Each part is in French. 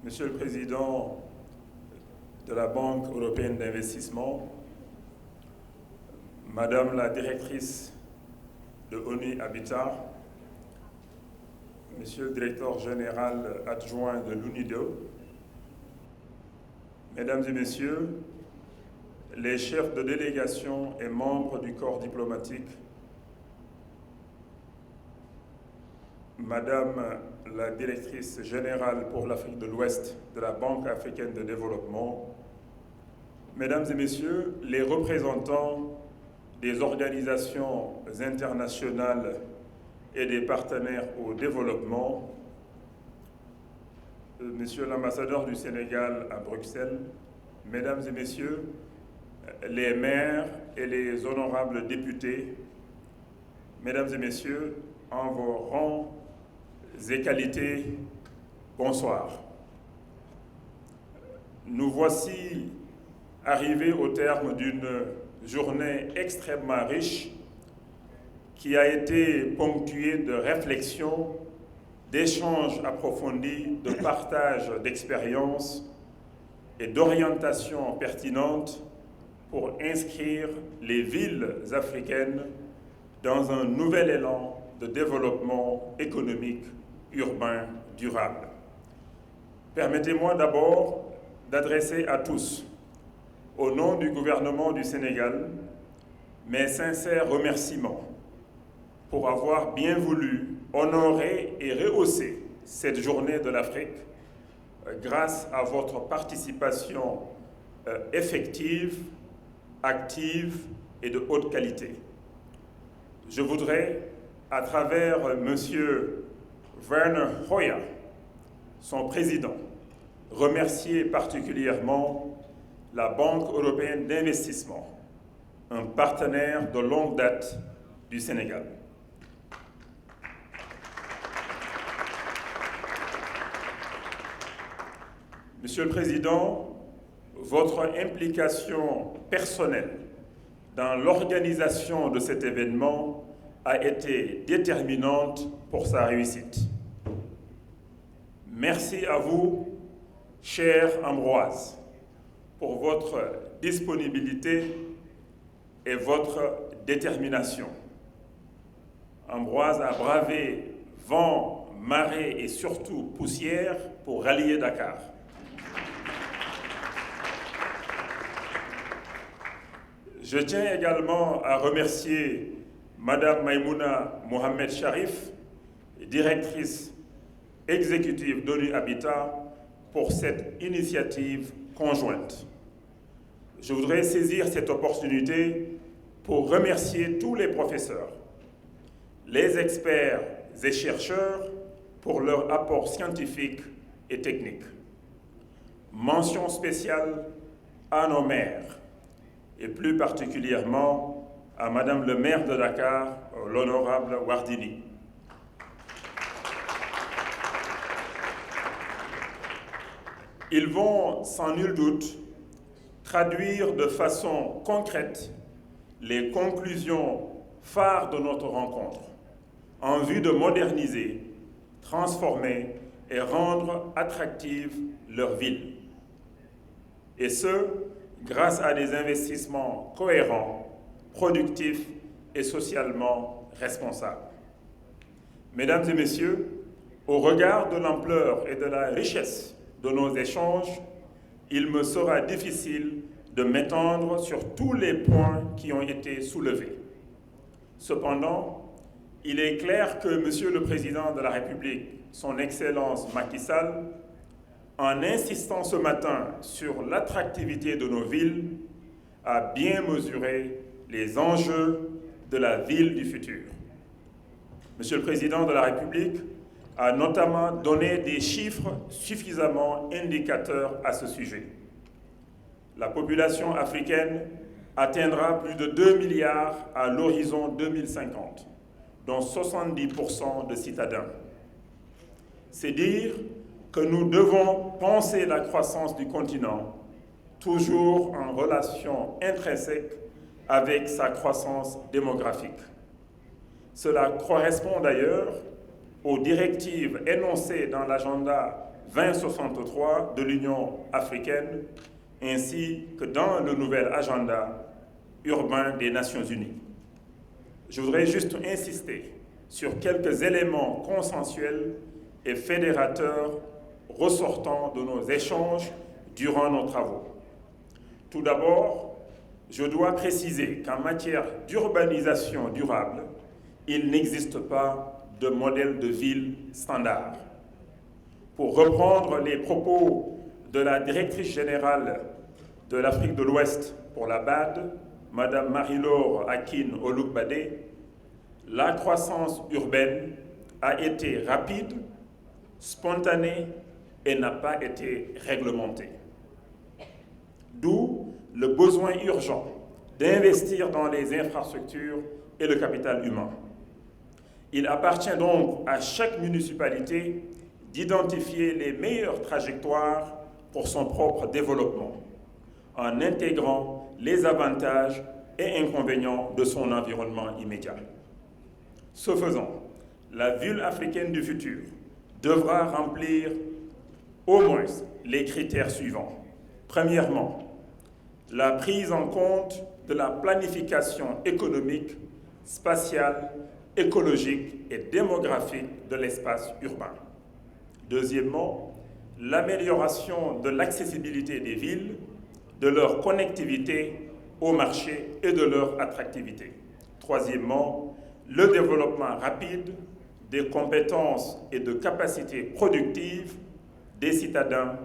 Monsieur le Président de la Banque européenne d'investissement, Madame la Directrice de ONU Habitat, Monsieur le Directeur général adjoint de l'UNIDO, Mesdames et Messieurs, les chefs de délégation et membres du corps diplomatique, Madame la Directrice générale pour l'Afrique de l'Ouest de la Banque africaine de développement, Mesdames et Messieurs, les représentants des organisations internationales et des partenaires au développement, Monsieur l'ambassadeur du Sénégal à Bruxelles, Mesdames et Messieurs, les maires et les honorables députés, Mesdames et Messieurs, en vos rangs et qualités, bonsoir. Nous voici arrivés au terme d'une journée extrêmement riche qui a été ponctuée de réflexions, d'échanges approfondis, de partage d'expériences et d'orientations pertinentes pour inscrire les villes africaines dans un nouvel élan de développement économique urbain durable. Permettez-moi d'abord d'adresser à tous, au nom du gouvernement du Sénégal, mes sincères remerciements pour avoir bien voulu honorer et rehausser cette journée de l'Afrique grâce à votre participation effective, active et de haute qualité. Je voudrais, à travers M. Werner Hoyer, son président, remercier particulièrement la Banque européenne d'investissement, un partenaire de longue date du Sénégal. Monsieur le Président, votre implication personnelle dans l'organisation de cet événement a été déterminante pour sa réussite. Merci à vous, cher Ambroise, pour votre disponibilité et votre détermination. Ambroise a bravé vent, marée et surtout poussière pour rallier Dakar. Je tiens également à remercier Madame Maïmouna Mohamed Sharif, directrice exécutive d'ONU Habitat, pour cette initiative conjointe. Je voudrais saisir cette opportunité pour remercier tous les professeurs, les experts et chercheurs pour leur apport scientifique et technique. Mention spéciale à nos maires, et plus particulièrement à Madame le maire de Dakar, l'honorable Wardini. Ils vont, sans nul doute, traduire de façon concrète les conclusions phares de notre rencontre en vue de moderniser, transformer et rendre attractive leur ville. Et ce, grâce à des investissements cohérents, productifs et socialement responsables. Mesdames et Messieurs, au regard de l'ampleur et de la richesse de nos échanges, il me sera difficile de m'étendre sur tous les points qui ont été soulevés. Cependant, il est clair que Monsieur le Président de la République, son Excellence Macky Sall, en insistant ce matin sur l'attractivité de nos villes, a bien mesuré les enjeux de la ville du futur. Monsieur le Président de la République a notamment donné des chiffres suffisamment indicateurs à ce sujet. La population africaine atteindra plus de 2 milliards à l'horizon 2050, dont 70% de citadins. C'est dire que nous devons penser la croissance du continent toujours en relation intrinsèque avec sa croissance démographique. Cela correspond d'ailleurs aux directives énoncées dans l'agenda 2063 de l'Union africaine, ainsi que dans le nouvel agenda urbain des Nations unies. Je voudrais juste insister sur quelques éléments consensuels et fédérateurs ressortant de nos échanges durant nos travaux. Tout d'abord, je dois préciser qu'en matière d'urbanisation durable, il n'existe pas de modèle de ville standard. Pour reprendre les propos de la directrice générale de l'Afrique de l'Ouest pour la BAD, Madame Marie-Laure Akin Oloukbadé, la croissance urbaine a été rapide, spontanée et n'a pas été réglementée. D'où le besoin urgent d'investir dans les infrastructures et le capital humain. Il appartient donc à chaque municipalité d'identifier les meilleures trajectoires pour son propre développement, en intégrant les avantages et inconvénients de son environnement immédiat. Ce faisant, la ville africaine du futur devra remplir au moins les critères suivants. Premièrement, la prise en compte de la planification économique, spatiale, écologique et démographique de l'espace urbain. Deuxièmement, l'amélioration de l'accessibilité des villes, de leur connectivité au marché et de leur attractivité. Troisièmement, le développement rapide des compétences et de capacités productives des citadins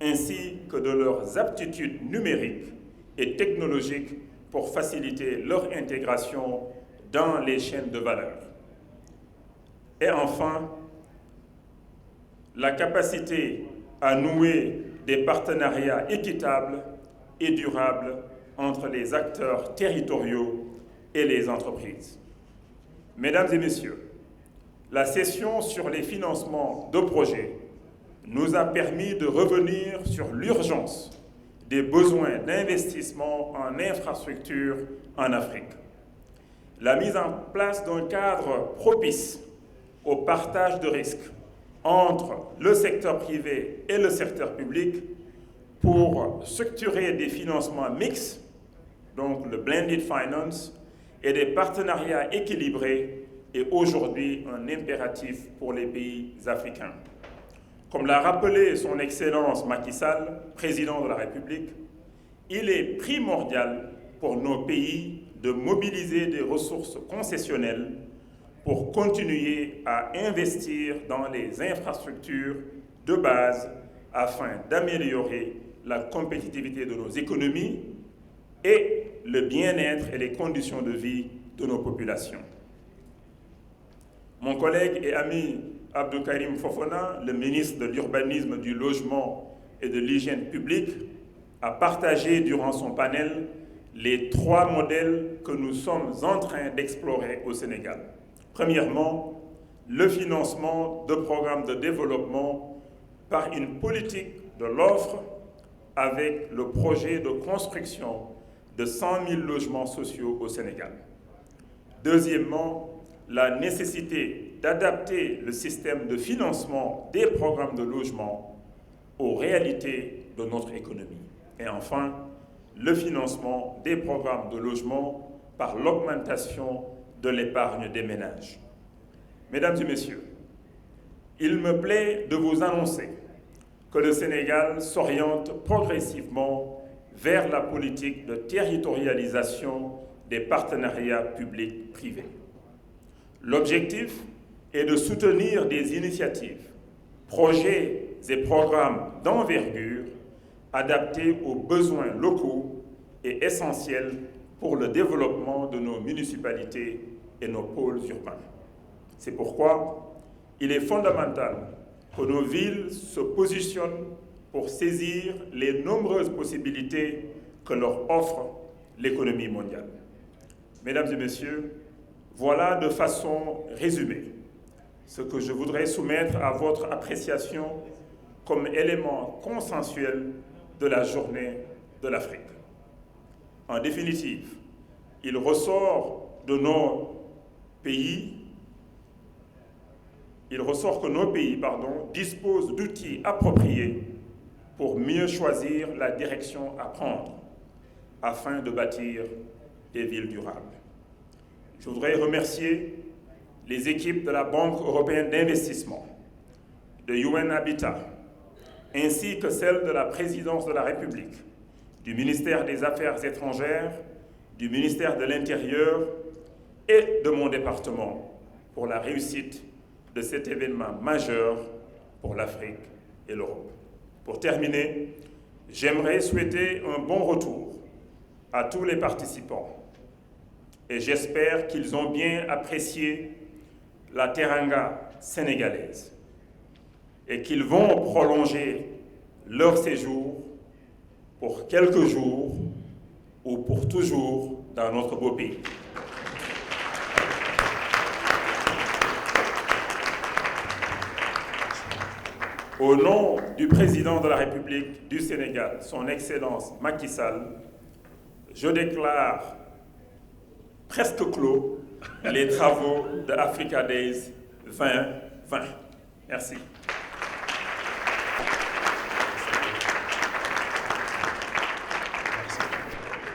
ainsi que de leurs aptitudes numériques et technologiques pour faciliter leur intégration dans les chaînes de valeur. Et enfin, la capacité à nouer des partenariats équitables et durables entre les acteurs territoriaux et les entreprises. Mesdames et messieurs, la session sur les financements de projets nous a permis de revenir sur l'urgence des besoins d'investissement en infrastructures en Afrique. La mise en place d'un cadre propice au partage de risques entre le secteur privé et le secteur public pour structurer des financements mixtes, donc le blended finance, et des partenariats équilibrés est aujourd'hui un impératif pour les pays africains. Comme l'a rappelé son Excellence Macky Sall, président de la République, il est primordial pour nos pays de mobiliser des ressources concessionnelles pour continuer à investir dans les infrastructures de base afin d'améliorer la compétitivité de nos économies et le bien-être et les conditions de vie de nos populations. Mon collègue et ami Abdou Karim Fofana, le ministre de l'Urbanisme, du Logement et de l'Hygiène publique, a partagé durant son panel les 3 modèles que nous sommes en train d'explorer au Sénégal. Premièrement, le financement de programmes de développement par une politique de l'offre avec le projet de construction de 100 000 logements sociaux au Sénégal. Deuxièmement, la nécessité d'adapter le système de financement des programmes de logement aux réalités de notre économie. Et enfin, le financement des programmes de logement par l'augmentation de l'épargne des ménages. Mesdames et messieurs, il me plaît de vous annoncer que le Sénégal s'oriente progressivement vers la politique de territorialisation des partenariats publics-privés. L'objectif est de soutenir des initiatives, projets et programmes d'envergure adaptés aux besoins locaux et essentiels pour le développement de nos municipalités et nos pôles urbains. C'est pourquoi il est fondamental que nos villes se positionnent pour saisir les nombreuses possibilités que leur offre l'économie mondiale. Mesdames et messieurs, voilà de façon résumée ce que je voudrais soumettre à votre appréciation comme élément consensuel de la journée de l'Afrique. En définitive, il ressort de nos pays il ressort que nos pays disposent d'outils appropriés pour mieux choisir la direction à prendre afin de bâtir des villes durables. Je voudrais remercier les équipes de la Banque européenne d'investissement, de UN Habitat, ainsi que celles de la Présidence de la République, du ministère des Affaires étrangères, du ministère de l'Intérieur et de mon département pour la réussite de cet événement majeur pour l'Afrique et l'Europe. Pour terminer, j'aimerais souhaiter un bon retour à tous les participants et j'espère qu'ils ont bien apprécié la teranga sénégalaise et qu'ils vont prolonger leur séjour pour quelques jours ou pour toujours dans notre beau pays. Au nom du président de la République du Sénégal, son Excellence Macky Sall, je déclare presque clos les travaux de Africa Days 2020. Merci.